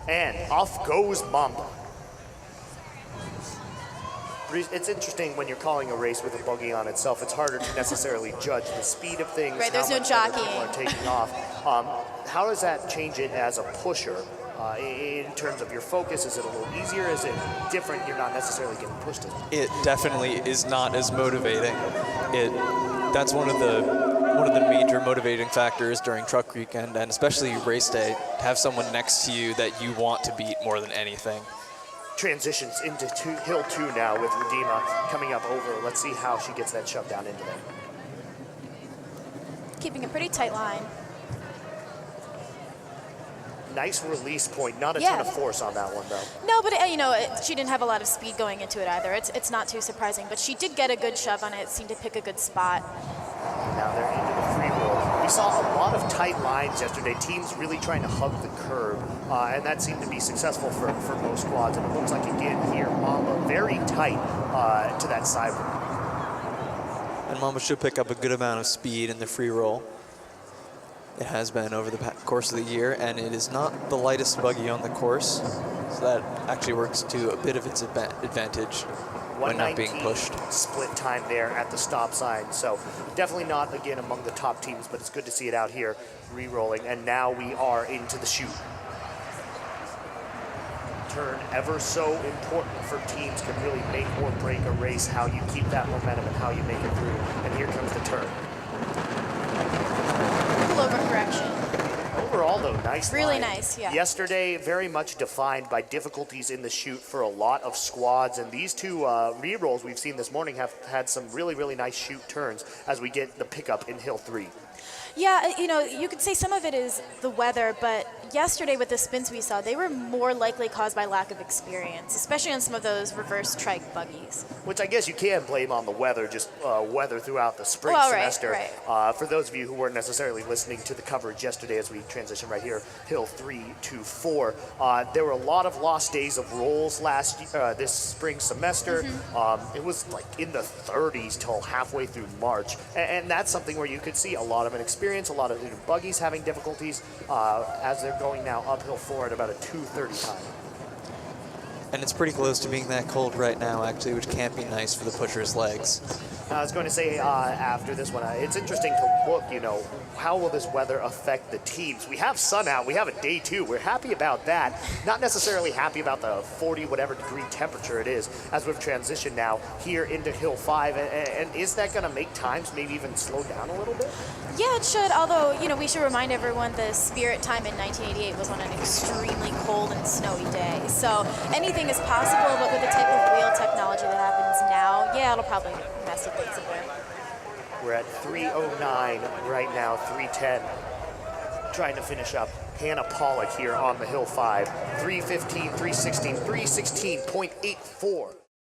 And off goes Mamba. It's interesting when you're calling a race with a buggy on itself. It's harder to necessarily judge the speed of things. Right, there's how no much jockeying. people are taking off. How does that change it as a pusher in terms of your focus? Is it a little easier? Is it different? You're not necessarily getting pushed as much. It definitely is not as motivating. That's one of the major motivating factors during truck weekend, and especially race day, to have someone next to you that you want to beat more than anything. Transitions into Hill 2 now with Redeema coming up over. Let's see how she gets that shoved down into there. Keeping a pretty tight line. Nice release point. Not a ton of force on that one, though. No, but she didn't have a lot of speed going into it either. It's not too surprising, but she did get a good shove on it. Seemed to pick a good spot. Now they're into the free roll. We saw a lot of tight lines yesterday. Teams really trying to hug the curb, and that seemed to be successful for most squads. And it looks like again here, Mamba very tight to that side. And Mamba should pick up a good amount of speed in the free roll. It has been over the course of the year, and it is not the lightest buggy on the course, so that actually works to a bit of its advantage when not being pushed. Split time there at the stop sign, so definitely not, again, among the top teams, but it's good to see it out here re-rolling, and now we are into the chute. Turn ever so important for teams, can really make or break a race, how you keep that momentum and how you make it through, and here comes the turn. Overcorrection. Overall, though, nice Really line. nice, yeah. Yesterday, very much defined by difficulties in the chute for a lot of squads, and these two re-rolls we've seen this morning have had some really, really nice chute turns as we get the pickup in Hill 3. Yeah, you could say some of it is the weather, but yesterday with the spins we saw, they were more likely caused by lack of experience, especially on some of those reverse trike buggies. Which I guess you can blame on the weather, just weather throughout the spring semester. Right. For those of you who weren't necessarily listening to the coverage yesterday as we transition right here, Hill 3 to 4, there were a lot of lost days of rolls this spring semester. It was like in the 30s till halfway through March, and that's something where you could see a lot of inexperience, a lot of buggies having difficulties as they're going now uphill 4 at about a 2:30 time. And it's pretty close to being that cold right now, actually, which can't be nice for the pusher's legs. I was going to say after this one, it's interesting to look, how will this weather affect the teams? We have sun out, we have a day 2. We're happy about that. Not necessarily happy about the 40 whatever degree temperature it is as we've transitioned now here into Hill 5. And is that going to make times maybe even slow down a little bit? Yeah, it should, although, we should remind everyone the Spirit time in 1988 was on an extremely cold and snowy day. So anything is possible, but with the type of wheel technology that happens now, yeah, it'll probably mess with things a bit. We're at 3:09 right now, 3:10. Trying to finish up Hannah Pollock here on the Hill 5. 3:15, 3:16, 3:16.84.